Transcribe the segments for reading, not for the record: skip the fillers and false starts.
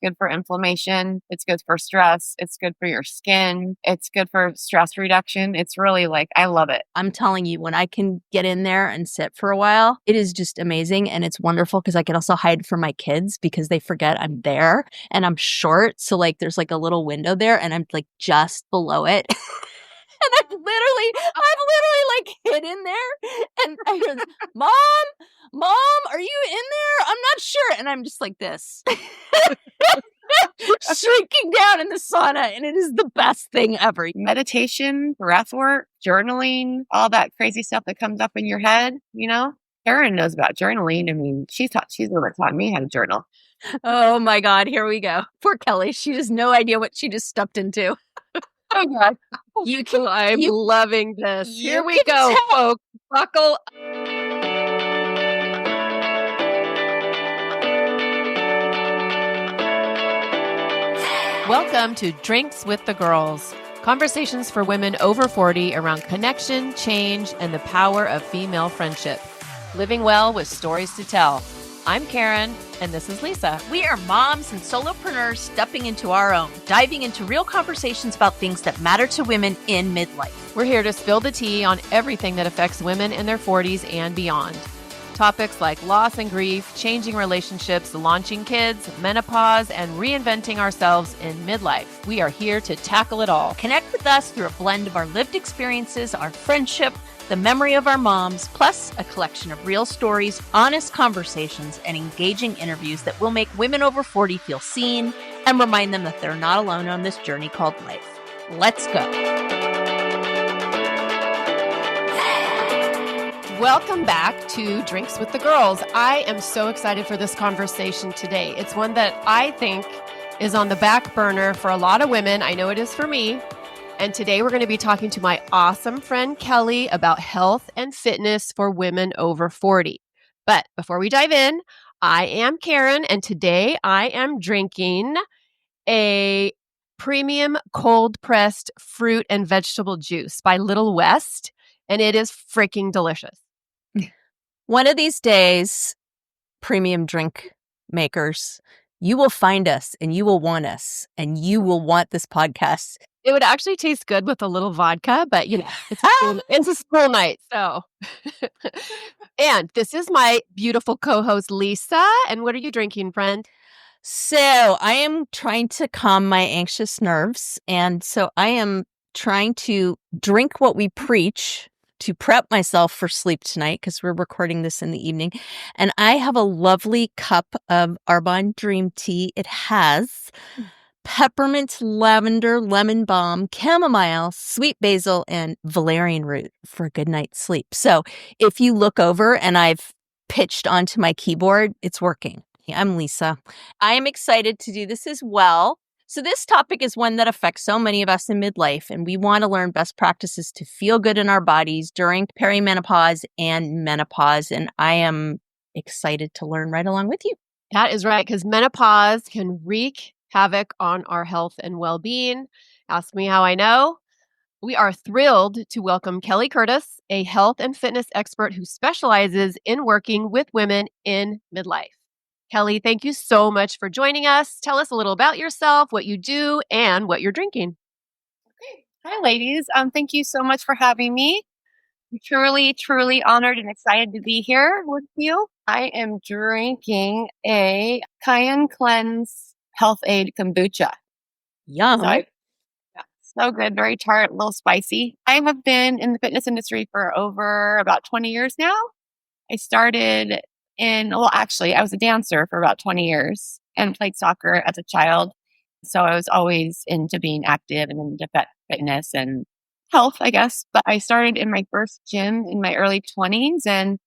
good for inflammation. It's good for stress. It's good for your skin. It's good for stress reduction. It's really like, I love it. I'm telling you, when I can get in there and sit for a while, it is just amazing. And it's wonderful because I can also hide from my kids because they forget I'm there and I'm short. So like there's like a little window there and I'm like just below it. And I've literally like hid in there and I hear, Mom, are you in there? I'm not sure. And I'm just like this. Shrinking down in the sauna, and it is the best thing ever. Meditation, breath work, journaling, all that crazy stuff that comes up in your head, you know? Karen knows about journaling. I mean, she's the one that taught me how to journal. Oh my God, here we go. Poor Kelly. She has no idea what she just stepped into. Oh God. I'm loving this. Here we go, folks. Buckle. Welcome to Drinks with the Girls. Conversations for women over 40 around connection, change, and the power of female friendship. Living well with stories to tell. I'm Karen, and this is Lisa. We are moms and solopreneurs stepping into our own, diving into real conversations about things that matter to women in midlife. We're here to spill the tea on everything that affects women in their 40s and beyond. Topics like loss and grief, changing relationships, launching kids, menopause, and reinventing ourselves in midlife. We are here to tackle it all. Connect with us through a blend of our lived experiences, our friendship, the memory of our moms, plus a collection of real stories, honest conversations, and engaging interviews that will make women over 40 feel seen and remind them that they're not alone on this journey called life. Let's go. Welcome back to Drinks with the Girls. I am so excited for this conversation today. It's one that I think is on the back burner for a lot of women. I know it is for me. And today we're going to be talking to my awesome friend Kelly about health and fitness for women over 40. But before we dive in, I am Karen, and today I am drinking a premium cold-pressed fruit and vegetable juice by Little West, and it is freaking delicious. One of these days, premium drink makers, you will find us and you will want us and you will want this podcast. It would actually taste good with a little vodka, but you know, it's a school night. So, and this is my beautiful co-host, Lisa. And what are you drinking, friend? So I am trying to calm my anxious nerves. And so I am trying to drink what we preach to prep myself for sleep tonight because we're recording this in the evening. And I have a lovely cup of Arbonne Dream Tea. It has peppermint, lavender, lemon balm, chamomile, sweet basil, and valerian root for a good night's sleep. So if you look over and I've pitched onto my keyboard, it's working. I'm Lisa. I am excited to do this as well. So this topic is one that affects so many of us in midlife, and we want to learn best practices to feel good in our bodies during perimenopause and menopause. And I am excited to learn right along with you. That is right, because menopause can wreak havoc on our health and well-being. Ask me how I know. We are thrilled to welcome Kelly Curtis, a health and fitness expert who specializes in working with women in midlife. Kelly, thank you so much for joining us. Tell us a little about yourself, what you do, and what you're drinking. Okay. Hi, ladies. Thank you so much for having me. I'm truly honored and excited to be here with you. I am drinking a Cayenne Cleanse Health Aid kombucha. Yum. So good, very tart, a little spicy. I have been in the fitness industry for over about 20 years now. I started I was a dancer for about 20 years and played soccer as a child. So I was always into being active and into fitness and health, I guess. But I started in my first gym in my early 20s and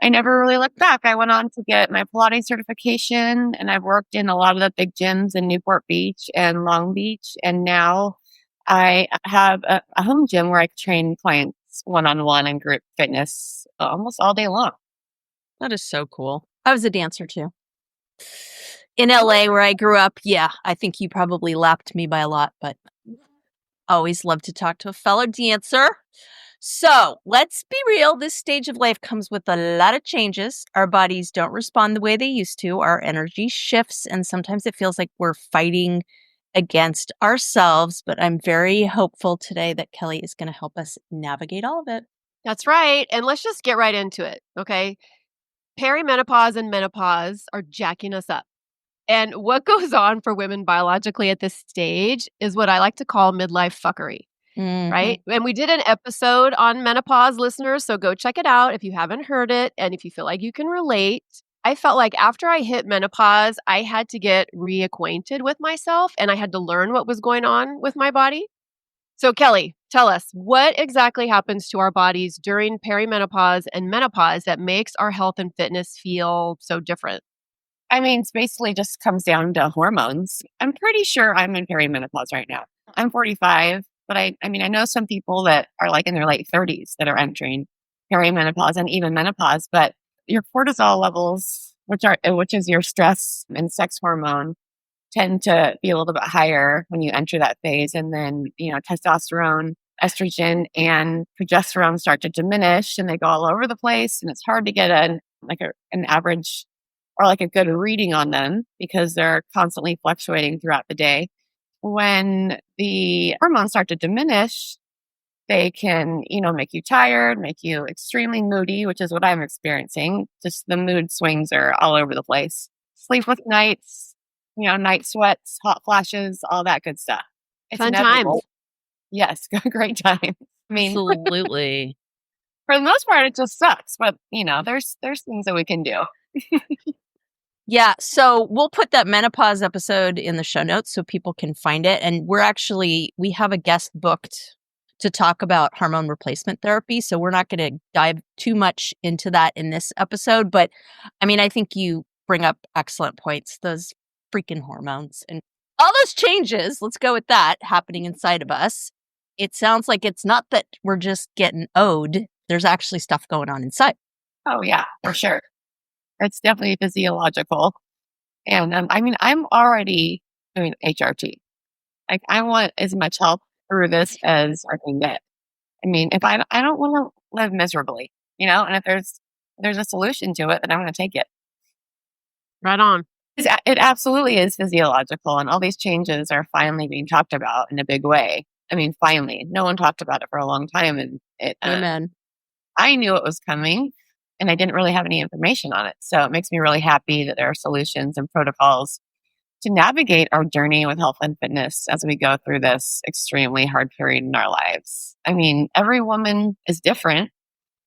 I never really looked back. I went on to get my Pilates certification and I've worked in a lot of the big gyms in Newport Beach and Long Beach. And now I have a home gym where I train clients one-on-one and group fitness almost all day long. That is so cool. I was a dancer too. In LA where I grew up, yeah, I think you probably lapped me by a lot, but always love to talk to a fellow dancer. So let's be real. This stage of life comes with a lot of changes. Our bodies don't respond the way they used to. Our energy shifts, and sometimes it feels like we're fighting against ourselves. But I'm very hopeful today that Kelly is going to help us navigate all of it. That's right. And let's just get right into it. Okay. Perimenopause and menopause are jacking us up. And what goes on for women biologically at this stage is what I like to call midlife fuckery. Right? And we did an episode on menopause, listeners, so go check it out if you haven't heard it and if you feel like you can relate. I felt like after I hit menopause, I had to get reacquainted with myself and I had to learn what was going on with my body. So, Kelly, tell us what exactly happens to our bodies during perimenopause and menopause that makes our health and fitness feel so different? I mean, it's basically just comes down to hormones. I'm pretty sure I'm in perimenopause right now. I'm 45, but I mean, I know some people that are like in their late 30s that are entering perimenopause and even menopause, but your cortisol levels, which is your stress and sex hormone, tend to be a little bit higher when you enter that phase. And then, testosterone, estrogen, and progesterone start to diminish and they go all over the place. And it's hard to get an average or like a good reading on them because they're constantly fluctuating throughout the day. When the hormones start to diminish, they can, make you tired, make you extremely moody, which is what I'm experiencing. Just the mood swings are all over the place. Sleepless nights, night sweats, hot flashes, all that good stuff. It's Fun inevitable. times. Yes, great time. I mean, Absolutely. for the most part, it just sucks, but there's things that we can do. Yeah, so we'll put that menopause episode in the show notes so people can find it. And we have a guest booked to talk about hormone replacement therapy. So we're not going to dive too much into that in this episode. But I mean, I think you bring up excellent points. Those freaking hormones and all those changes, let's go with that, happening inside of us. It sounds like it's not that we're just getting owed. There's actually stuff going on inside. Oh, yeah, for sure. It's definitely physiological. And I'm already doing HRT. Like, I want as much help through this as I can get. I mean, if I don't want to live miserably, and if there's a solution to it, then I'm going to take it. Right on. It absolutely is physiological, and all these changes are finally being talked about in a big way. I mean, finally, no one talked about it for a long time, and Amen. I knew it was coming, and I didn't really have any information on it. So it makes me really happy that there are solutions and protocols to navigate our journey with health and fitness as we go through this extremely hard period in our lives. I mean, every woman is different.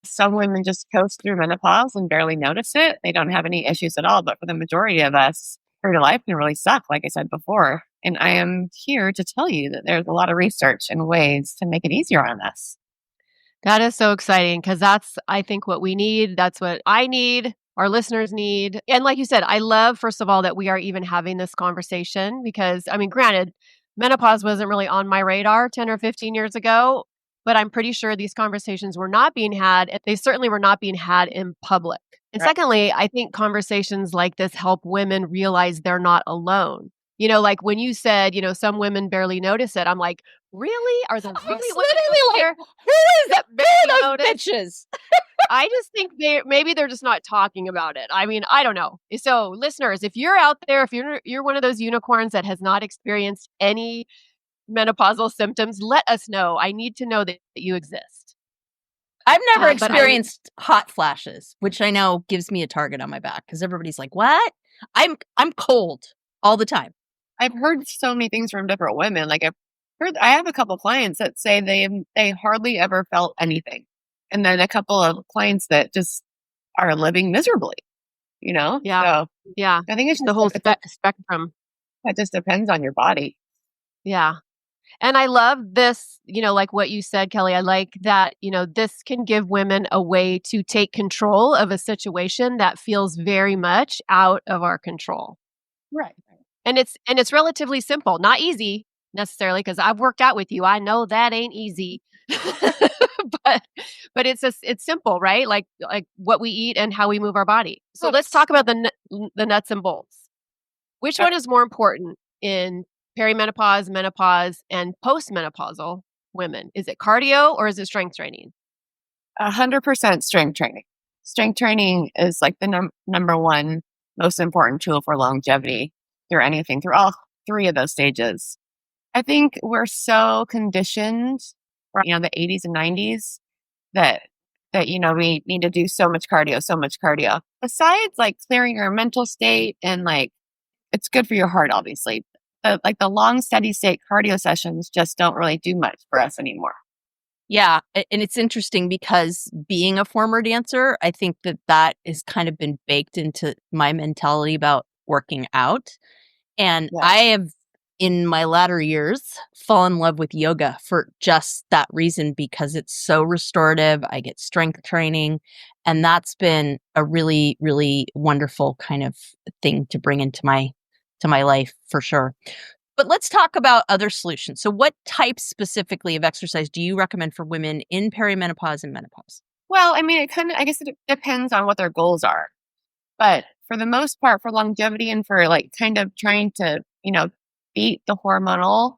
Some women just coast through menopause and barely notice it. They don't have any issues at all. But for the majority of us, period of life can really suck, like I said before. And I am here to tell you that there's a lot of research and ways to make it easier on us. That is so exciting because that's, I think, what we need. That's what I need, our listeners need. And like you said, I love, first of all, that we are even having this conversation because, I mean, granted, menopause wasn't really on my radar 10 or 15 years ago, but I'm pretty sure these conversations were not being had. They certainly were not being had in public. And Right. secondly, I think conversations like this help women realize they're not alone. Like when you said, some women barely notice it, I'm like, really? Are there really women out there who is that Who barely are those notice? bitches? I just think maybe they're just not talking about it. I mean, I don't know. So, listeners, if you're out there, if you're one of those unicorns that has not experienced any menopausal symptoms, let us know. I need to know that you exist. I've never But experienced hot flashes, which I know gives me a target on my back because everybody's like, "What?" I'm cold all the time. I've heard so many things from different women. Like I have a couple clients that say they hardly ever felt anything. And then a couple of clients that just are living miserably, Yeah, So yeah, I think it's the just whole spectrum. that just depends on your body. Yeah. And I love this, like what you said, Kelly. I like that, this can give women a way to take control of a situation that feels very much out of our control. Right. And it's relatively simple, not easy necessarily because I've worked out with you. I know that ain't easy. but it's simple, right? Like what we eat and how we move our body. So let's talk about the nuts and bolts. Which one is more important in perimenopause, menopause, and postmenopausal women? Is it cardio or is it strength training? 100% strength training. Strength training is like the number one most important tool for longevity through anything, through all three of those stages. I think we're so conditioned from, the 80s and 90s that we need to do so much cardio, so much cardio. Besides like clearing your mental state and like it's good for your heart, obviously. The long steady state cardio sessions just don't really do much for us anymore. Yeah. And it's interesting because being a former dancer, I think that has kind of been baked into my mentality about working out. And Yeah. I have, in my latter years, fallen in love with yoga for just that reason, because it's so restorative. I get strength training, and that's been a really, really wonderful kind of thing to bring into my life for sure. But let's talk about other solutions. So what types specifically of exercise do you recommend for women in perimenopause and menopause? Well, I mean, I guess it depends on what their goals are. But for the most part, for longevity and for like kind of trying to, beat the hormonal,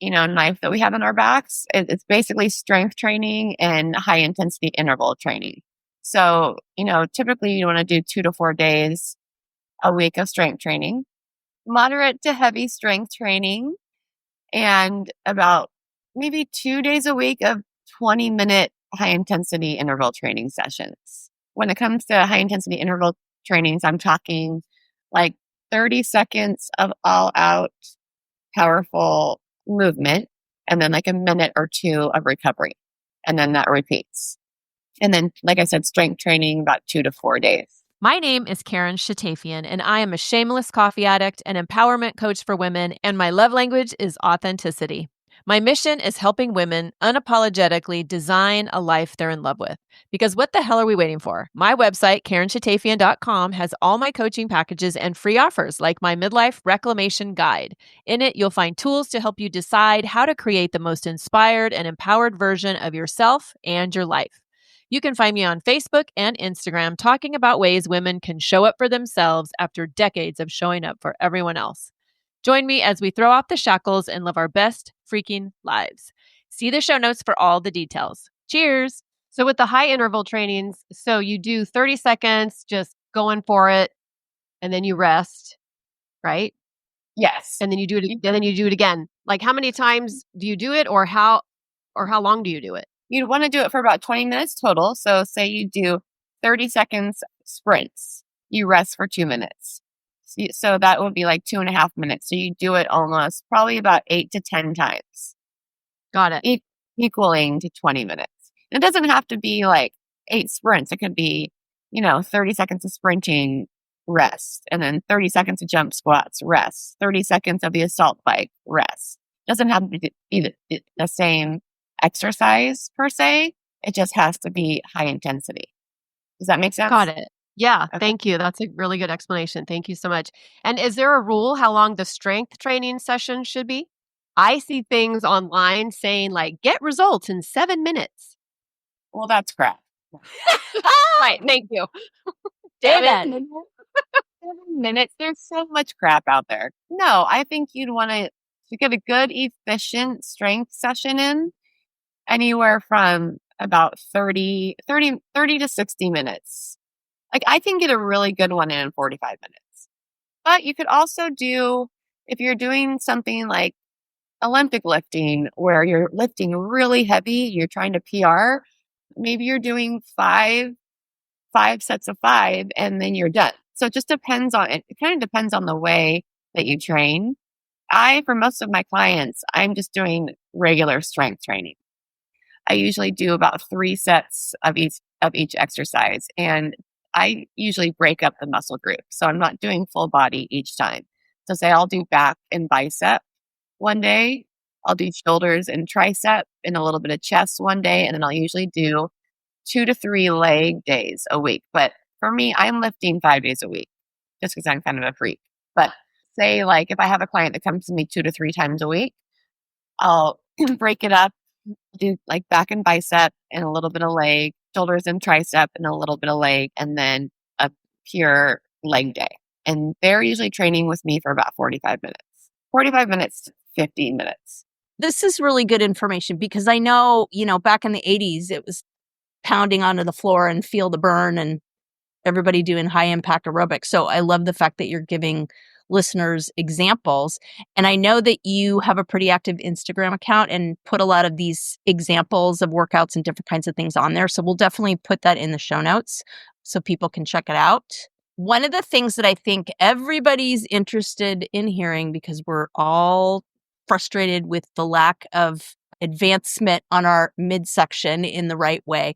knife that we have in our backs, it's basically strength training and high intensity interval training. So, typically you want to do 2 to 4 days a week of strength training, moderate to heavy strength training, and about maybe 2 days a week of 20-minute high intensity interval training sessions. When it comes to high intensity interval trainings, I'm talking like 30 seconds of all out powerful movement and then like a minute or two of recovery. And then that repeats. And then, like I said, strength training about 2 to 4 days. My name is Karen Shatafian, and I am a shameless coffee addict and empowerment coach for women, and my love language is authenticity. My mission is helping women unapologetically design a life they're in love with. Because what the hell are we waiting for? My website, KarenShatafian.com, has all my coaching packages and free offers like my midlife reclamation guide. In it, you'll find tools to help you decide how to create the most inspired and empowered version of yourself and your life. You can find me on Facebook and Instagram talking about ways women can show up for themselves after decades of showing up for everyone else. Join me as we throw off the shackles and live our best freaking lives. See the show notes for all the details. Cheers. So with the high interval trainings, so you do 30 seconds, just going for it, and then you rest, right? Yes. And then you do it, and then you do it again. Like how many times do you do it, or how long do you do it? You'd want to do it for about 20 minutes total. So say you do 30 seconds sprints, you rest for 2 minutes. So that would be like 2.5 minutes. So you do it almost probably about 8 to 10 times. Got it. Equaling to 20 minutes. And it doesn't have to be like 8 sprints. It could be, 30 seconds of sprinting, rest, and then 30 seconds of jump squats, rest, 30 seconds of the assault bike, rest. It doesn't have to be the same exercise per se. It just has to be high intensity. Does that make sense? Got it. Yeah. Okay. Thank you. That's a really good explanation. Thank you so much. And is there a rule how long the strength training session should be? I see things online saying like, get results in 7 minutes. Well, that's crap. Right. Thank you. Damn Damn it. 7 minutes. There's so much crap out there. No, I think you'd want to get a good, efficient strength session in anywhere from about 30 to 60 minutes. Like I can get a really good one in 45 minutes. But you could also do, if you're doing something like Olympic lifting where you're lifting really heavy, you're trying to PR, maybe you're doing five sets of 5 and then you're done. So it just depends on it. It kind of depends on the way that you train. For most of my clients, I'm just doing regular strength training. I usually do about 3 sets of each exercise, and I usually break up the muscle group. So I'm not doing full body each time. So say I'll do back and bicep one day, I'll do shoulders and tricep and a little bit of chest one day, and then I'll usually do 2 to 3 leg days a week. But for me, I'm lifting 5 days a week just because I'm kind of a freak. But say like if I have a client that comes to me 2 to 3 times a week, I'll break it up, do like back and bicep and a little bit of leg, shoulders and tricep and a little bit of leg, and then a pure leg day. And they're usually training with me for about 45 minutes. 45 minutes to 15 minutes. This is really good information because I know, back in the 80s, it was pounding onto the floor and feel the burn and everybody doing high impact aerobics. So I love the fact that you're giving listeners examples. And I know that you have a pretty active Instagram account and put a lot of these examples of workouts and different kinds of things on there. So we'll definitely put that in the show notes so people can check it out. One of the things that I think everybody's interested in hearing, because we're all frustrated with the lack of advancement on our midsection in the right way,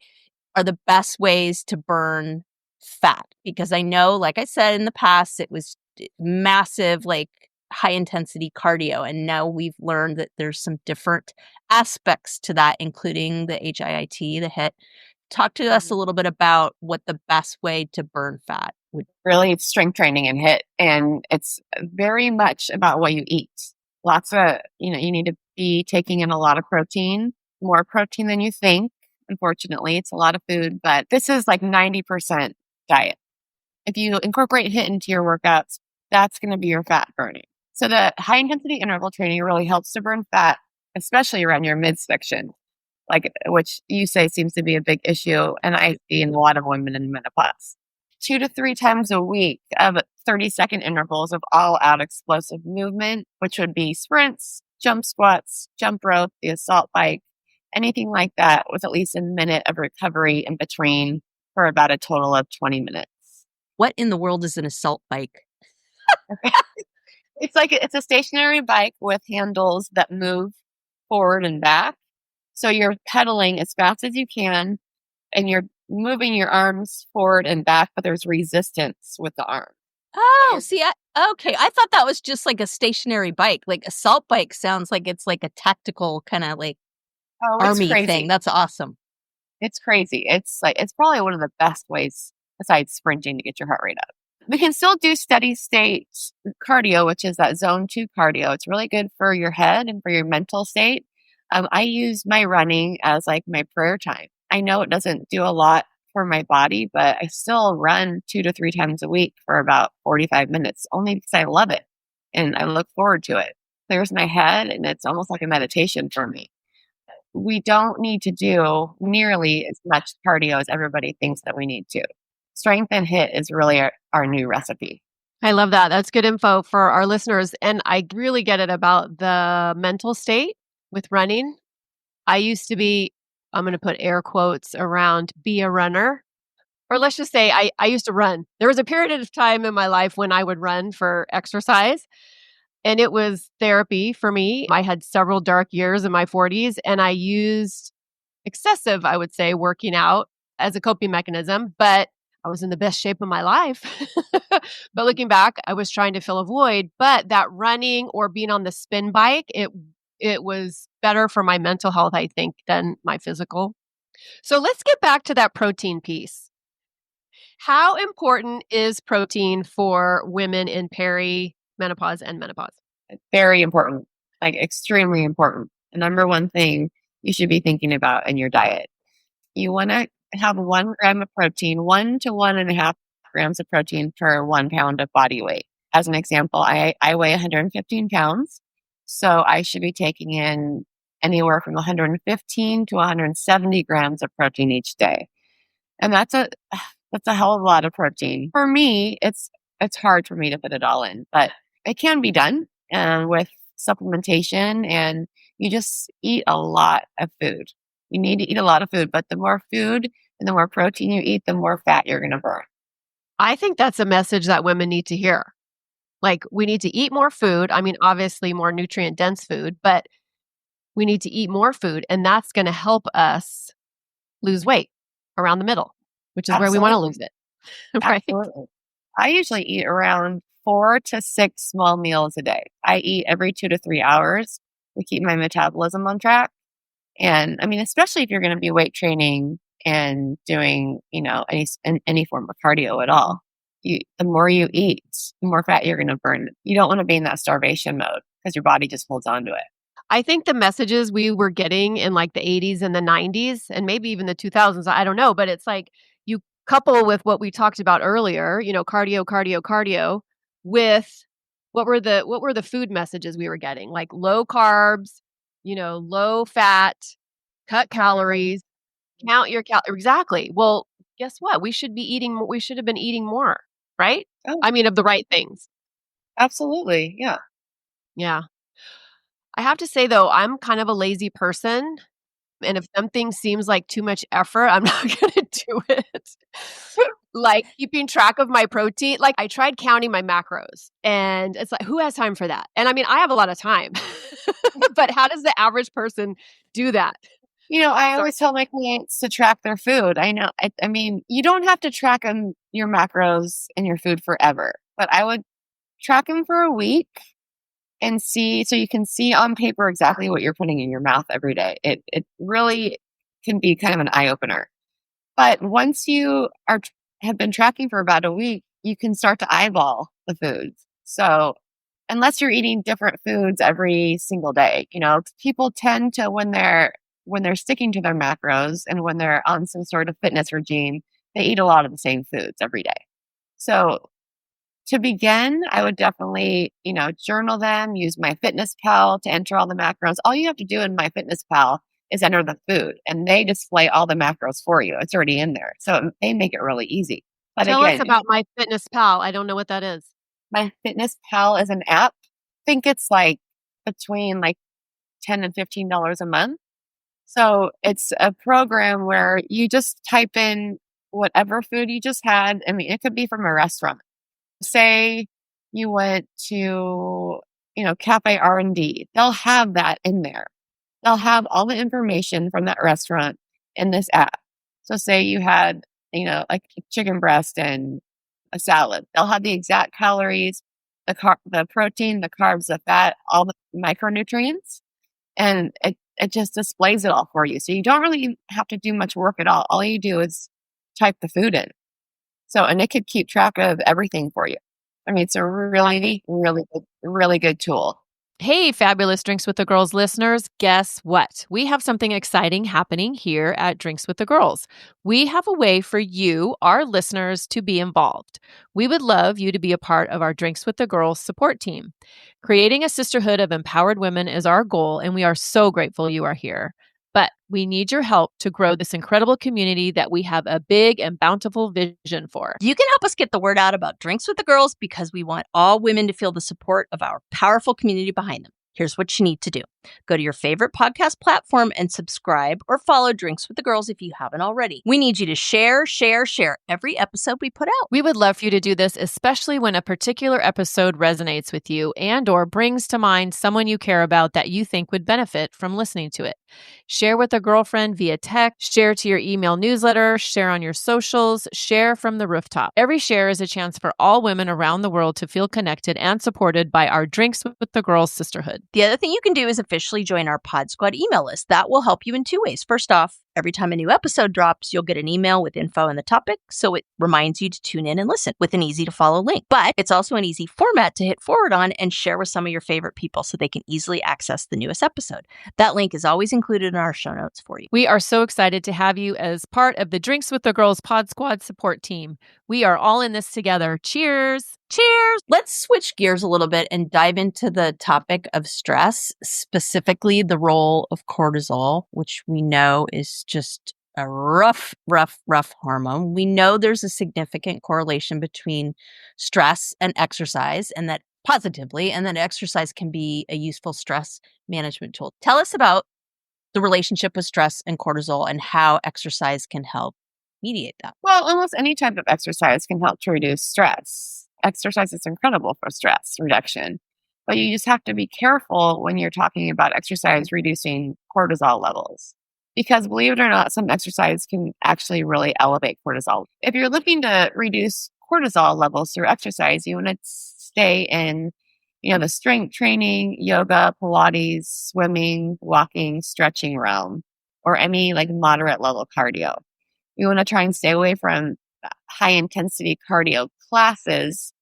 are the best ways to burn fat. Because I know, like I said in the past, it was massive, like high intensity cardio. And now we've learned that there's some different aspects to that, including the HIIT, the HIIT. Talk to us a little bit about what the best way to burn fat would be. Really, it's strength training and HIIT. And it's very much about what you eat. Lots of, you need to be taking in a lot of protein, more protein than you think. Unfortunately, it's a lot of food, but this is like 90% diet. If you incorporate HIIT into your workouts, that's going to be your fat burning. So the high intensity interval training really helps to burn fat, especially around your midsection, which you say seems to be a big issue. And I see in a lot of women in menopause. 2 to 3 times a week of 30-second intervals of all out explosive movement, which would be sprints, jump squats, jump rope, the assault bike, anything like that, with at least a minute of recovery in between for about a total of 20 minutes. What in the world is an assault bike? It's a stationary bike with handles that move forward and back. So you're pedaling as fast as you can and you're moving your arms forward and back, but there's resistance with the arm. Oh, see, okay. I thought that was just like a stationary bike. Like assault bike sounds like it's like a tactical kind of like army thing. That's awesome. It's crazy. It's probably one of the best ways besides sprinting to get your heart rate up. We can still do steady state cardio, which is that zone 2 cardio. It's really good for your head and for your mental state. I use my running as like my prayer time. I know it doesn't do a lot for my body, but I still run 2 to 3 times a week for about 45 minutes, only because I love it and I look forward to it. Clears my head and it's almost like a meditation for me. We don't need to do nearly as much cardio as everybody thinks that we need to. Strength and HIIT is really our new recipe. I love that. That's good info for our listeners. And I really get it about the mental state with running. I used to be, I'm going to put air quotes around, be a runner. Or let's just say I used to run. There was a period of time in my life when I would run for exercise. And it was therapy for me. I had several dark years in my 40s and I used excessive, I would say, working out as a coping mechanism, but I was in the best shape of my life. But looking back, I was trying to fill a void, but that running or being on the spin bike, it was better for my mental health, I think, than my physical. So let's get back to that protein piece. How important is protein for women in perimenopause and menopause? Very important, like extremely important. The number one thing you should be thinking about in your diet. You want to have 1 gram of protein, 1 to 1.5 grams of protein per 1 pound of body weight. As an example, I weigh 115 pounds. So I should be taking in anywhere from 115 to 170 grams of protein each day. And that's a hell of a lot of protein. For me, it's hard for me to fit it all in, but it can be done with supplementation, and you just eat a lot of food. You need to eat a lot of food, but the more food and the more protein you eat, the more fat you're going to burn. I think that's a message that women need to hear. Like, we need to eat more food. I mean, obviously more nutrient dense food, but we need to eat more food. And that's going to help us lose weight around the middle, which is Absolutely. where we want to lose it. Right? Absolutely. I usually eat around 4 to 6 small meals a day. I eat every 2 to 3 hours to keep my metabolism on track. And I mean, especially if you're going to be weight training and doing, any form of cardio at all, the more you eat, the more fat you're going to burn. You don't want to be in that starvation mode because your body just holds on to it. I think the messages we were getting in like the 80s and the 90s and maybe even the 2000s, I don't know, but it's like you couple with what we talked about earlier, cardio with what were the food messages we were getting? Like low carbs, low fat, cut calories, count your exactly. Well, guess what? We should have been eating more, right? Oh, I mean, of the right things. absolutely. Yeah. Yeah. I have to say though, I'm kind of a lazy person. And if something seems like too much effort, I'm not gonna do it. Like keeping track of my protein. Like I tried counting my macros and it's like, who has time for that? And I mean, I have a lot of time, but how does the average person do that? I So always tell my clients to track their food. I know. I mean, you don't have to track your macros and your food forever, but I would track them for a week and see, so you can see on paper exactly what you're putting in your mouth every day. It really can be kind of an eye opener. But once you have been tracking for about a week, you can start to eyeball the foods. So unless you're eating different foods every single day, people tend to, when they're sticking to their macros and when they're on some sort of fitness regime, they eat a lot of the same foods every day. So to begin, I would definitely, journal them, use MyFitnessPal to enter all the macros. All you have to do in MyFitnessPal is enter the food and they display all the macros for you. It's already in there. So they make it really easy. But tell us again, about my fitness pal. I don't know what that is. MyFitnessPal is an app. I think it's like between like $10 and $15 a month. So it's a program where you just type in whatever food you just had. I mean, it could be from a restaurant. Say you went to, Cafe R&D. They'll have that in there. They'll have all the information from that restaurant in this app. So say you had, like chicken breast and a salad. They'll have the exact calories, the protein, the carbs, the fat, all the micronutrients, and it just displays it all for you. So you don't really have to do much work at all. All you do is type the food in. So, and it could keep track of everything for you. I mean, it's a really, really good tool. Hey, Fabulous Drinks with the Girls listeners, guess what? We have something exciting happening here at Drinks with the Girls. We have a way for you, our listeners, to be involved. We would love you to be a part of our Drinks with the Girls support team. Creating a sisterhood of empowered women is our goal, and we are so grateful you are here. But we need your help to grow this incredible community that we have a big and bountiful vision for. You can help us get the word out about Drinks with the Girls because we want all women to feel the support of our powerful community behind them. Here's what you need to do. Go to your favorite podcast platform and subscribe or follow Drinks with the Girls if you haven't already. We need you to share every episode we put out. We would love for you to do this, especially when a particular episode resonates with you and or brings to mind someone you care about that you think would benefit from listening to it. Share with a girlfriend via text, share to your email newsletter, share on your socials, share from the rooftop. Every share is a chance for all women around the world to feel connected and supported by our Drinks with the Girls sisterhood. The other thing you can do is officially join our Pod Squad email list. That will help you in two ways. First off, every time a new episode drops, you'll get an email with info and the topic, so it reminds you to tune in and listen with an easy-to-follow link. But it's also an easy format to hit forward on and share with some of your favorite people so they can easily access the newest episode. That link is always included in our show notes for you. We are so excited to have you as part of the Drinks with the Girls Pod Squad support team. We are all in this together. Cheers! Cheers! Let's switch gears a little bit and dive into the topic of stress, specifically the role of cortisol, which we know is just a rough hormone. We know there's a significant correlation between stress and exercise, and that positively, and that exercise can be a useful stress management tool. Tell us about the relationship with stress and cortisol and how exercise can help mediate that. Well, almost any type of exercise can help to reduce stress. Exercise is incredible for stress reduction, but you just have to be careful when you're talking about exercise reducing cortisol levels. Because believe it or not, some exercise can actually really elevate cortisol. If you're looking to reduce cortisol levels through exercise, you want to stay in, the strength training, yoga, Pilates, swimming, walking, stretching realm, or any like moderate level cardio. You want to try and stay away from high intensity cardio classes,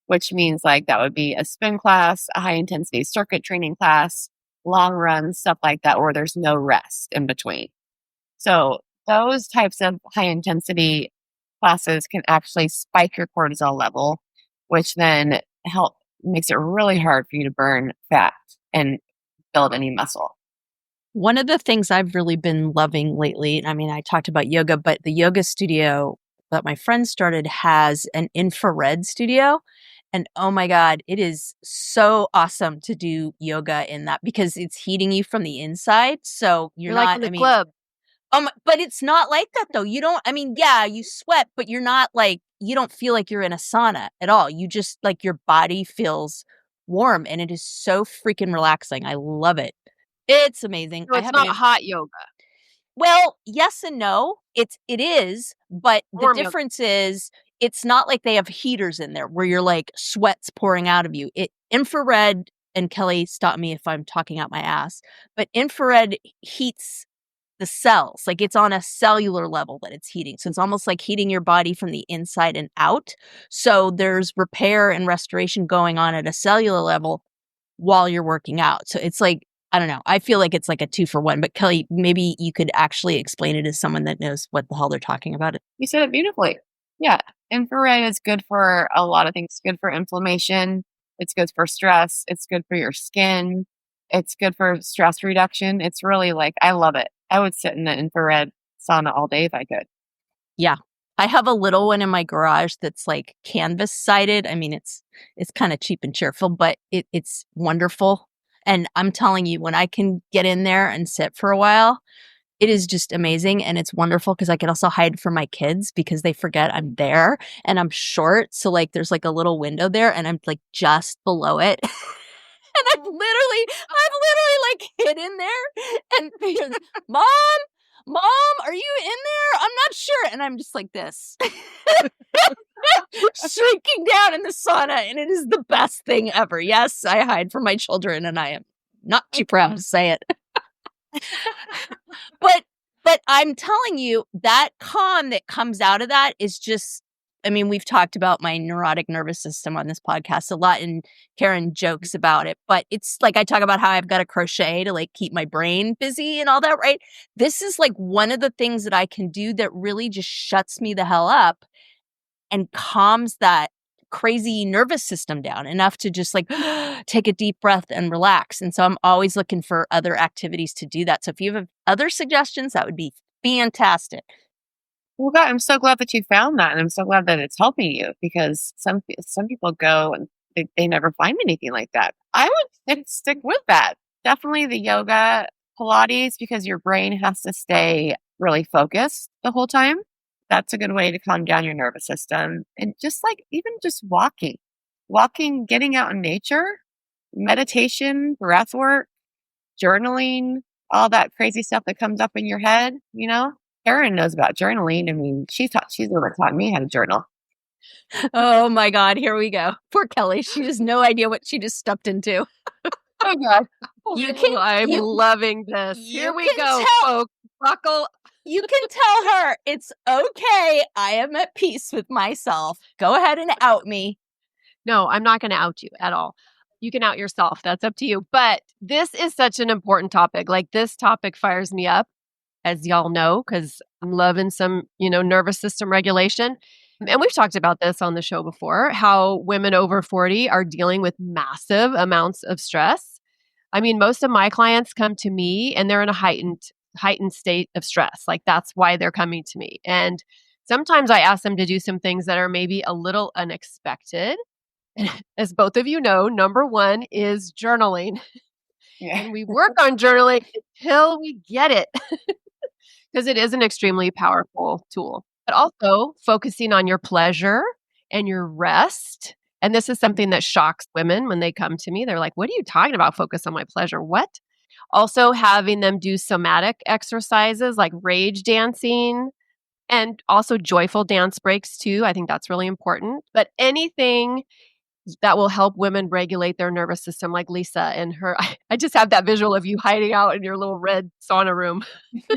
which means like that would be a spin class, a high intensity circuit training class, long runs, stuff like that, where there's no rest in between. So those types of high intensity classes can actually spike your cortisol level, which then makes it really hard for you to burn fat and build any muscle. One of the things I've really been loving lately, I mean, I talked about yoga, but the yoga studio that my friend started has an infrared studio. And oh my God, it is so awesome to do yoga in that because it's heating you from the inside. So you're You're like not, in the I mean, club. but it's not like that though. You don't, I mean, yeah, you sweat, but you're not like, you don't feel like you're in a sauna at all. You just like your body feels warm and it is so freaking relaxing. I love it. It's amazing. So I it's haven't not even, hot yoga, well, yes and no. It is, but the warm yoga. difference is it's not like they have heaters in there where you're like sweat's pouring out of you. It infrared, and Kelly, stop me if I'm talking out my ass, but infrared heats the cells. Like it's on a cellular level that it's heating. So it's almost like heating your body from the inside and out. So there's repair and restoration going on at a cellular level while you're working out. So it's like, I don't know. I feel like it's like a 2-for-1. But Kelly, maybe you could actually explain it as someone that knows what the hell they're talking about. You said it beautifully. Yeah. Infrared is good for a lot of things. It's good for inflammation. It's good for stress. It's good for your skin. It's good for stress reduction. It's really like, I love it. I would sit in the infrared sauna all day if I could. Yeah. I have a little one in my garage that's like canvas sided. I mean, it's kind of cheap and cheerful, but it's wonderful. And I'm telling you, when I can get in there and sit for a while, it is just amazing. And it's wonderful because I can also hide from my kids because they forget I'm there and I'm short. So like there's like a little window there and I'm like just below it. And I've literally like hid in there and because, Mom, are you in there? I'm not sure. And I'm just like this, shrinking down in the sauna. And it is the best thing ever. Yes, I hide from my children and I am not too proud to say it. But I'm telling you, that calm that comes out of that is just, I mean, we've talked about my neurotic nervous system on this podcast a lot, and Karen jokes about it. But it's like I talk about how I've got to crochet to like keep my brain busy and all that, right? This is like one of the things that I can do that really just shuts me the hell up and calms that crazy nervous system down enough to just like take a deep breath and relax. And so I'm always looking for other activities to do that. So if you have other suggestions, that would be fantastic. Well, God, I'm so glad that you found that, and I'm so glad that it's helping you because some people go and they never find anything like that. I would stick with that. Definitely the yoga, Pilates, because your brain has to stay really focused the whole time. That's a good way to calm down your nervous system. And just like even just walking, getting out in nature, meditation, breath work, journaling, all that crazy stuff that comes up in your head, Karen knows about journaling. I mean, she's the one that taught me how to journal. Oh my God, here we go. Poor Kelly. She has no idea what she just stepped into. Oh God. I'm loving this. Here we go, folks. Buckle. You can tell her it's okay. I am at peace with myself. Go ahead and out me. No, I'm not going to out you at all. You can out yourself. That's up to you. But this is such an important topic. Like this topic fires me up, as y'all know, because I'm loving some, nervous system regulation. And we've talked about this on the show before, how women over 40 are dealing with massive amounts of stress. I mean, most of my clients come to me and they're in a heightened state of stress. Like that's why they're coming to me. And sometimes I ask them to do some things that are maybe a little unexpected. As both of you know, number one is journaling. Yeah. And we work on journaling until we get it because it is an extremely powerful tool. But also focusing on your pleasure and your rest. And this is something that shocks women when they come to me. They're like, what are you talking about? Focus on my pleasure. What? Also having them do somatic exercises like rage dancing and also joyful dance breaks too. I think that's really important. But anything that will help women regulate their nervous system, like Lisa and her. I just have that visual of you hiding out in your little red sauna room.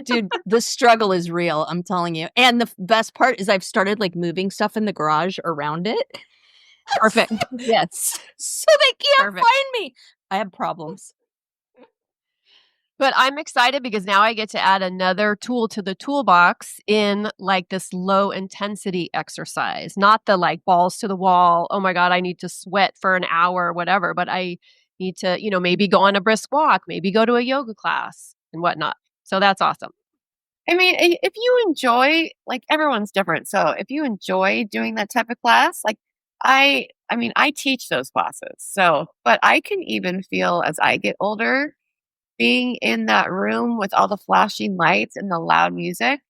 Dude, the struggle is real, I'm telling you. And the best part is I've started like moving stuff in the garage around it. Perfect. Yes. So they can't find me. I have problems. But I'm excited because now I get to add another tool to the toolbox in like this low intensity exercise, not the like balls to the wall. Oh my God, I need to sweat for an hour or whatever, but I need to, maybe go on a brisk walk, maybe go to a yoga class. and whatnot. So that's awesome. I mean, if you enjoy, like everyone's different. So if you enjoy doing that type of class, like I mean, I teach those classes. So, but I can even feel as I get older, being in that room with all the flashing lights and the loud music,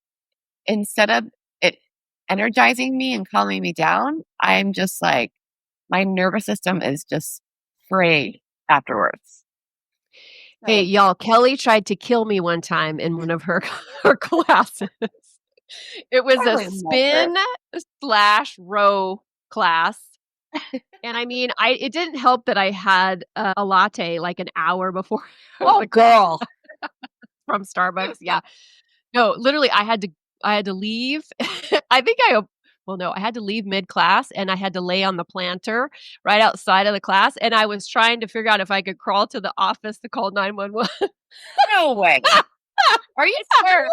instead of it energizing me and calming me down, I'm just like, my nervous system is just frayed afterwards. Hey, So, y'all, Kelly tried to kill me one time in one of her her classes. It was I a remember. spin slash row class. And I mean, it didn't help that I had a latte like an hour before Oh, the girl. from Starbucks. Yeah. No, literally I had to leave. I think well, no, I had to leave mid-class and I had to lay on the planter right outside of the class, and I was trying to figure out if I could crawl to the office to call 911. No way. Are you I swear. serious?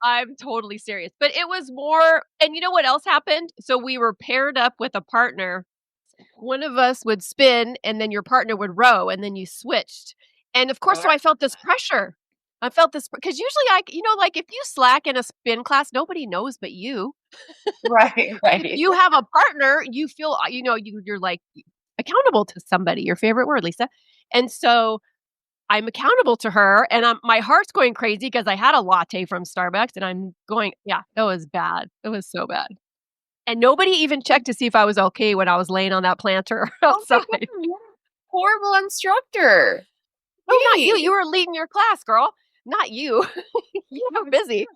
I'm totally serious. But it was more, and you know what else happened? So we were paired up with a partner. One of us would spin and then your partner would row and then you switched. And of course, so I felt this pressure. I felt this because usually like if you slack in a spin class, nobody knows but you. Right, But if right. you have a partner, you feel, you're like accountable to somebody, your favorite word, Lisa. And so I'm accountable to her and my heart's going crazy because I had a latte from Starbucks and I'm going, yeah, that was bad. It was so bad. And nobody even checked to see if I was okay when I was laying on that planter Oh my outside. god, you're a horrible instructor. No, not you. You Jeez. were leading your class, girl. Not you. You Yeah, were busy.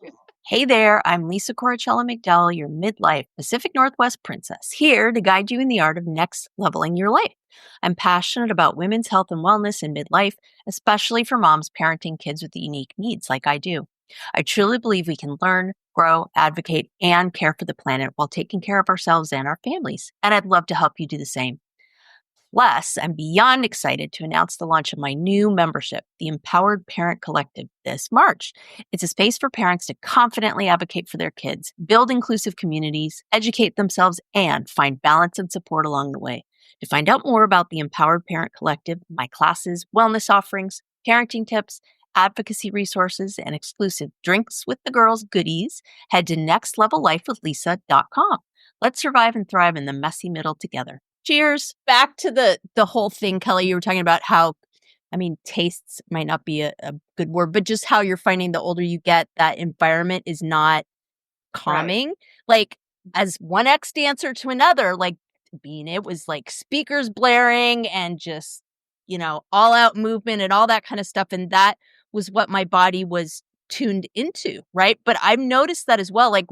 Hey there, I'm Lisa Corachella McDowell, your midlife Pacific Northwest princess, here to guide you in the art of next leveling your life. I'm passionate about women's health and wellness in midlife, especially for moms parenting kids with unique needs like I do. I truly believe we can learn, grow, advocate, and care for the planet while taking care of ourselves and our families. And I'd love to help you do the same. Plus, I'm beyond excited to announce the launch of my new membership, the Empowered Parent Collective, this March. It's a space for parents to confidently advocate for their kids, build inclusive communities, educate themselves, and find balance and support along the way. To find out more about the Empowered Parent Collective, my classes, wellness offerings, parenting tips, advocacy resources, and exclusive Drinks with the Girls goodies, head to nextlevellifewithlisa.com. Let's survive and thrive in the messy middle together. Cheers. Back to the whole thing, Kelly, you were talking about how, I mean, tastes might not be a good word, but just how you're finding the older you get, that environment is not Right. calming. Like, as one ex dancer to another, like, it was like speakers blaring and just, all out movement and all that kind of stuff. And that was what my body was tuned into, right? But I've noticed that as well. Like,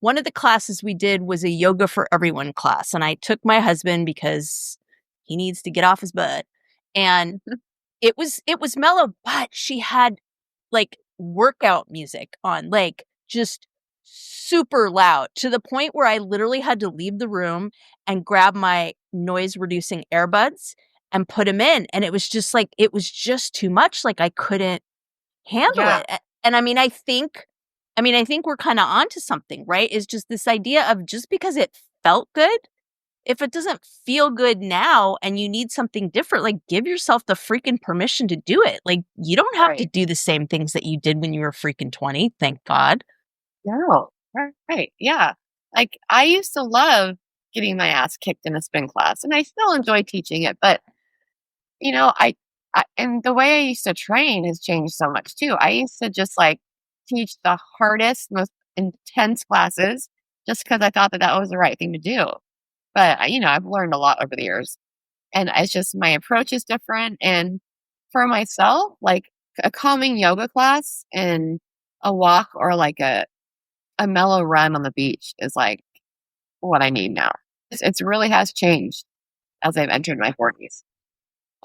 one of the classes we did was a yoga for everyone class. And I took my husband because he needs to get off his butt. And it was mellow, but she had like workout music on, like just super loud to the point where I literally had to leave the room and grab my noise reducing earbuds and put them in. And it was just like, it was just too much. Like I couldn't handle Yeah, it. And I think we're kind of onto something, right? Is just this idea of just because it felt good, if it doesn't feel good now and you need something different, like give yourself the freaking permission to do it. Like you don't have to right. do the same things that you did when you were freaking 20, thank God. No. Right. Yeah. Like I used to love getting my ass kicked in a spin class and I still enjoy teaching it, but you know, and the way I used to train has changed so much too. I used to just like teach the hardest, most intense classes just because I thought that that was the right thing to do. But I've learned a lot over the years, and it's just my approach is different. And for myself, like a calming yoga class and a walk or like a mellow run on the beach is like what I need now. It's really has changed as I've entered my 40s.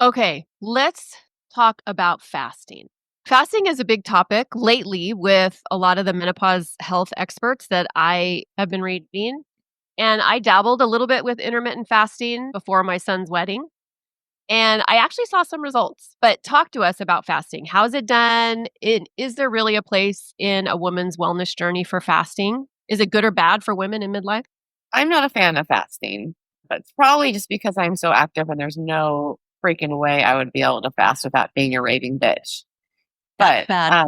Okay, let's talk about fasting. Fasting is a big topic lately with a lot of the menopause health experts that I have been reading. And I dabbled a little bit with intermittent fasting before my son's wedding. And I actually saw some results. But talk to us about fasting. How is it done? Is there really a place in a woman's wellness journey for fasting? Is it good or bad for women in midlife? I'm not a fan of fasting, but it's probably just because I'm so active and there's no freaking way I would be able to fast without being a raving bitch. But Bad.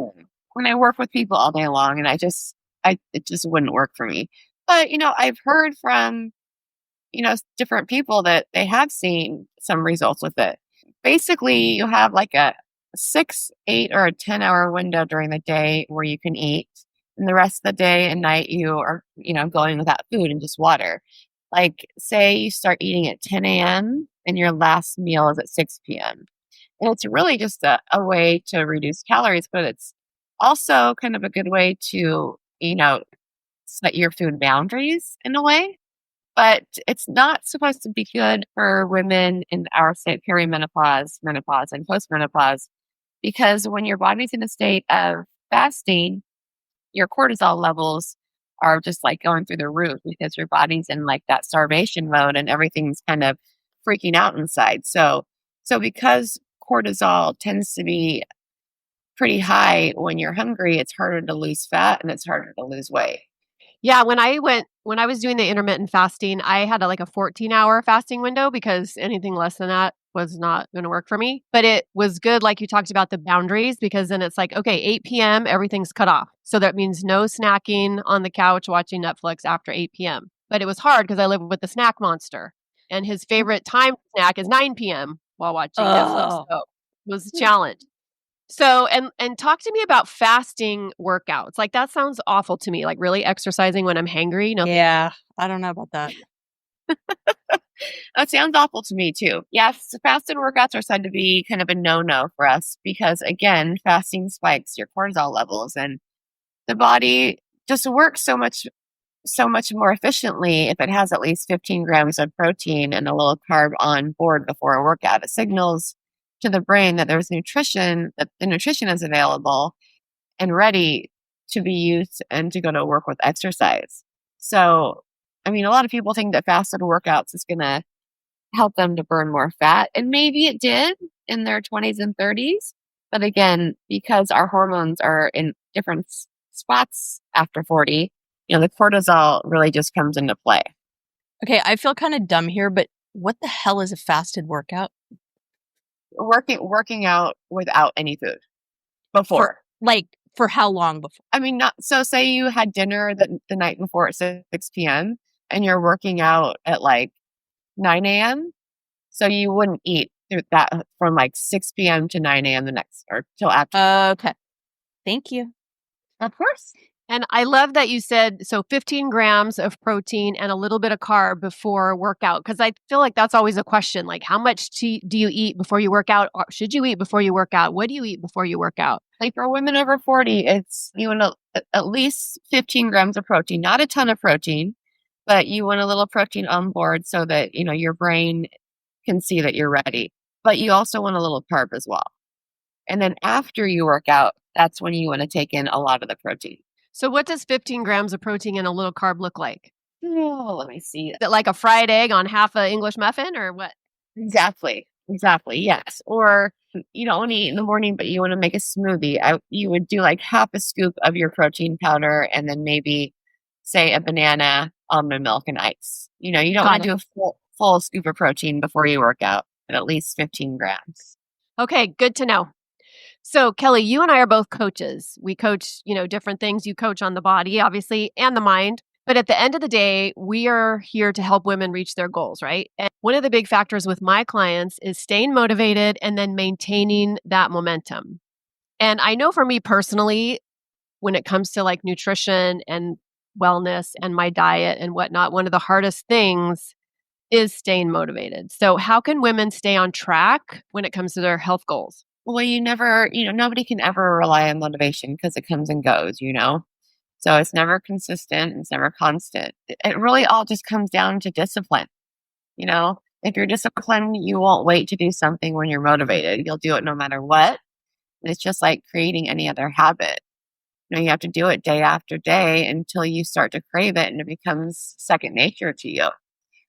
when I work with people all day long, and it just wouldn't work for me. But I've heard from different people that they have seen some results with it. Basically, you have like a 6, 8, or a 10-hour window during the day where you can eat. And the rest of the day and night, you are, going without food and just water. Like, say you start eating at 10 a.m. and your last meal is at 6 p.m. And it's really just a way to reduce calories, but it's also kind of a good way to, set your food boundaries in a way. But it's not supposed to be good for women in our state, perimenopause, menopause, and postmenopause, because when your body's in a state of fasting, your cortisol levels are just like going through the roof because your body's in like that starvation mode and everything's kind of freaking out inside. So because cortisol tends to be pretty high when you're hungry, it's harder to lose fat and it's harder to lose weight. Yeah, when I was doing the intermittent fasting, I had like a 14-hour fasting window because anything less than that was not going to work for me. But it was good, like you talked about the boundaries, because then it's like, okay, 8 p.m., everything's cut off. So that means no snacking on the couch watching Netflix after 8 p.m. But it was hard because I live with the snack monster, and his favorite time to snack is 9 p.m. while watching Netflix. So it was a challenge. So, and talk to me about fasting workouts. Like, that sounds awful to me, like really exercising when I'm hangry. No, Yeah, I don't know about that. That sounds awful to me too. Yes, fasted workouts are said to be kind of a no-no for us because, again, fasting spikes your cortisol levels, and the body just works so much more efficiently if it has at least 15 grams of protein and a little carb on board before a workout. It signals to the brain that there's nutrition, that the nutrition is available and ready to be used and to go to work with exercise. So, I mean, a lot of people think that fasted workouts is going to help them to burn more fat. And maybe it did in their 20s and 30s. But again, because our hormones are in different spots after 40, the cortisol really just comes into play. Okay, I feel kind of dumb here, but what the hell is a fasted workout? Working out without any food before. For how long before? I mean, not so. Say you had dinner the night before at 6 p.m. and you're working out at like 9 a.m. So you wouldn't eat through that from like 6 p.m. to 9 a.m. the next or till after. Okay, thank you. Of course. And I love that you said, so 15 grams of protein and a little bit of carb before workout, because I feel like that's always a question. Like, how much do you eat before you work out? Or should you eat before you work out? What do you eat before you work out? Like for women over 40, it's you want at least 15 grams of protein, not a ton of protein, but you want a little protein on board so that, your brain can see that you're ready. But you also want a little carb as well. And then after you work out, that's when you want to take in a lot of the protein. So what does 15 grams of protein and a little carb look like? Oh, let me see. Is it like a fried egg on half an English muffin or what? Exactly. Yes. Or you don't want to eat in the morning, but you want to make a smoothie. You would do like half a scoop of your protein powder and then maybe say a banana, almond milk, and ice. You don't want to do a full scoop of protein before you work out, but at least 15 grams. Okay, good to know. So Kelly, you and I are both coaches. We coach, different things. You coach on the body, obviously, and the mind. But at the end of the day, we are here to help women reach their goals, right? And one of the big factors with my clients is staying motivated and then maintaining that momentum. And I know for me personally, when it comes to like nutrition and wellness and my diet and whatnot, one of the hardest things is staying motivated. So how can women stay on track when it comes to their health goals? Well, nobody can ever rely on motivation because it comes and goes, So it's never consistent. It's never constant. It really all just comes down to discipline. If you're disciplined, you won't wait to do something when you're motivated. You'll do it no matter what. And it's just like creating any other habit. You have to do it day after day until you start to crave it and it becomes second nature to you.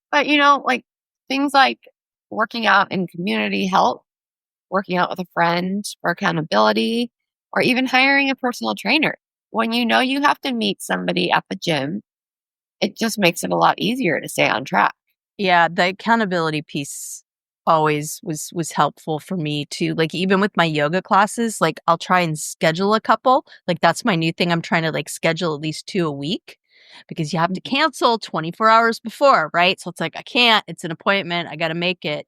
But, like things like working out in community help, working out with a friend for accountability, or even hiring a personal trainer. When you have to meet somebody at the gym, it just makes it a lot easier to stay on track. Yeah, the accountability piece always was helpful for me too. Like even with my yoga classes, like I'll try and schedule a couple. Like that's my new thing. I'm trying to like schedule at least 2 a week because you have to cancel 24 hours before, right? So it's like I can't, it's an appointment, I got to make it,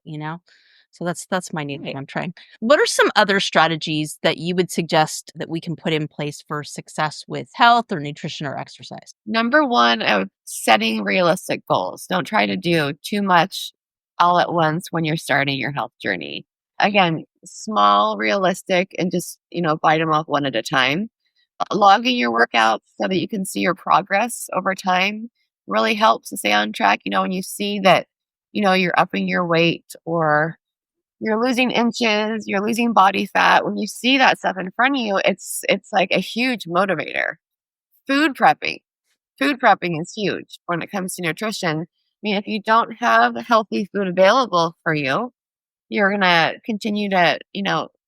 So that's my new thing I'm trying. What are some other strategies that you would suggest that we can put in place for success with health or nutrition or exercise? Number one, setting realistic goals. Don't try to do too much all at once when you're starting your health journey. Again, small, realistic, and just, bite them off one at a time. Logging your workouts so that you can see your progress over time really helps to stay on track. When you see that, you're upping your weight or you're losing inches, you're losing body fat. When you see that stuff in front of you, it's like a huge motivator. Food prepping. Food prepping is huge when it comes to nutrition. I mean, if you don't have healthy food available for you, you're going to continue to,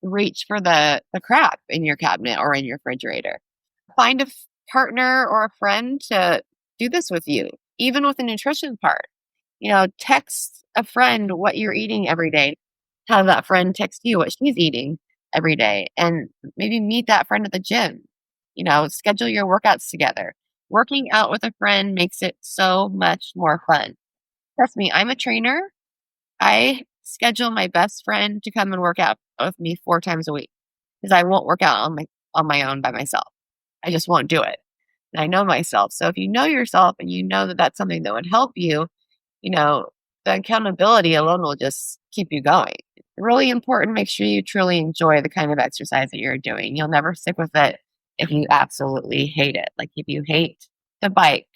reach for the crap in your cabinet or in your refrigerator. Find a partner or a friend to do this with you, even with the nutrition part. Text a friend what you're eating every day. Have that friend text you what she's eating every day, and maybe meet that friend at the gym. Schedule your workouts together. Working out with a friend makes it so much more fun. Trust me, I'm a trainer. I schedule my best friend to come and work out with me 4 times a week because I won't work out on my own by myself. I just won't do it. And I know myself. So if you know yourself and you know that that's something that would help you, the accountability alone will just keep you going. Really important. Make sure you truly enjoy the kind of exercise that you're doing. You'll never stick with it if you absolutely hate it. Like if you hate the bike,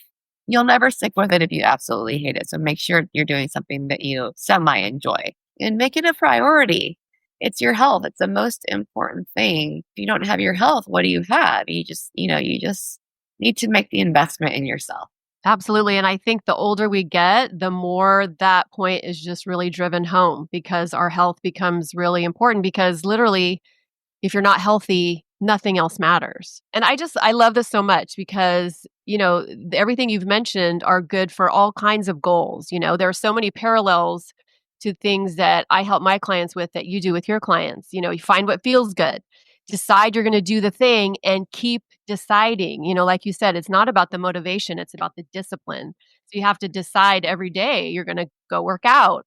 you'll never stick with it if you absolutely hate it. So make sure you're doing something that you semi enjoy and make it a priority. It's your health. It's the most important thing. If you don't have your health, what do you have? You just need to make the investment in yourself. Absolutely. And I think the older we get, the more that point is just really driven home because our health becomes really important because literally, if you're not healthy, nothing else matters. And I love this so much because, everything you've mentioned are good for all kinds of goals. There are so many parallels to things that I help my clients with that you do with your clients. You find what feels good, decide you're going to do the thing and keep deciding. Like you said, it's not about the motivation, it's about the discipline. So you have to decide every day you're going to go work out,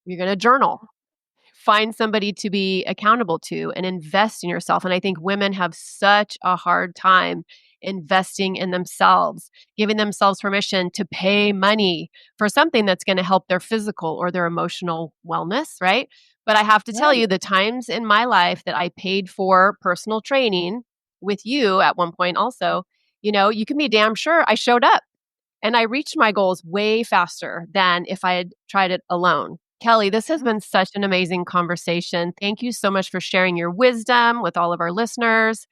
you're going to journal, find somebody to be accountable to and invest in yourself. And I think women have such a hard time investing in themselves, giving themselves permission to pay money for something that's going to help their physical or their emotional wellness, right? But I have to tell you, the times in my life that I paid for personal training with you at one point also, you can be damn sure I showed up and I reached my goals way faster than if I had tried it alone. Kelly, this has been such an amazing conversation. Thank you so much for sharing your wisdom with all of our listeners.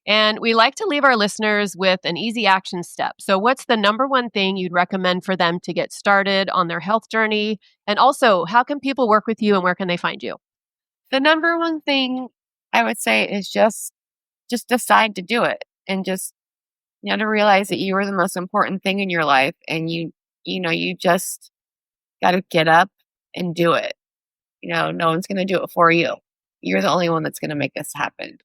And we like to leave our listeners with an easy action step. So what's the number one thing you'd recommend for them to get started on their health journey? And also, how can people work with you and where can they find you? The number one thing I would say is just decide to do it and just, to realize that you are the most important thing in your life and you just got to get up and do it. No one's going to do it for you. You're the only one that's going to make this happen.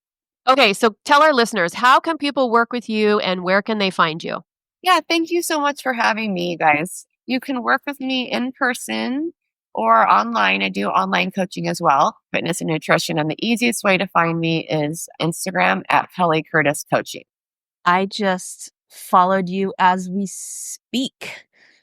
Okay, so tell our listeners, how can people work with you and where can they find you? Yeah, thank you so much for having me, you guys. You can work with me in person or online. I do online coaching as well, fitness and nutrition. And the easiest way to find me is Instagram at Kelly Curtis Coaching. I just followed you as we speak.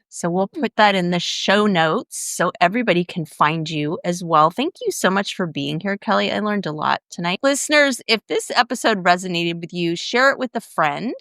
So we'll put that in the show notes so everybody can find you as well. Thank you so much for being here, Kelly. I learned a lot tonight. Listeners, if this episode resonated with you, share it with a friend.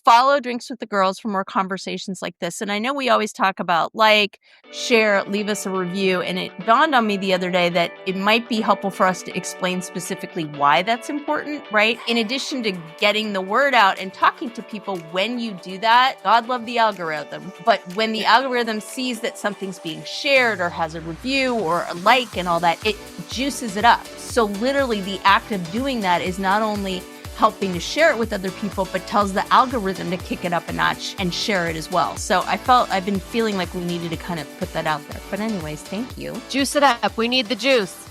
Follow Drinks with the Girls for more conversations like this. And I know we always talk about like, share, leave us a review. And it dawned on me the other day that it might be helpful for us to explain specifically why that's important, right? In addition to getting the word out and talking to people, when you do that, God love the algorithm. But when the algorithm sees that something's being shared or has a review or a like and all that, it juices it up. So literally the act of doing that is not only helping to share it with other people, but tells the algorithm to kick it up a notch and share it as well. So I've been feeling like we needed to kind of put that out there. But anyways, thank you. Juice it up. We need the juice.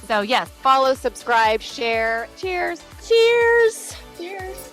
So yes, follow, subscribe, share. Cheers. Cheers. Cheers.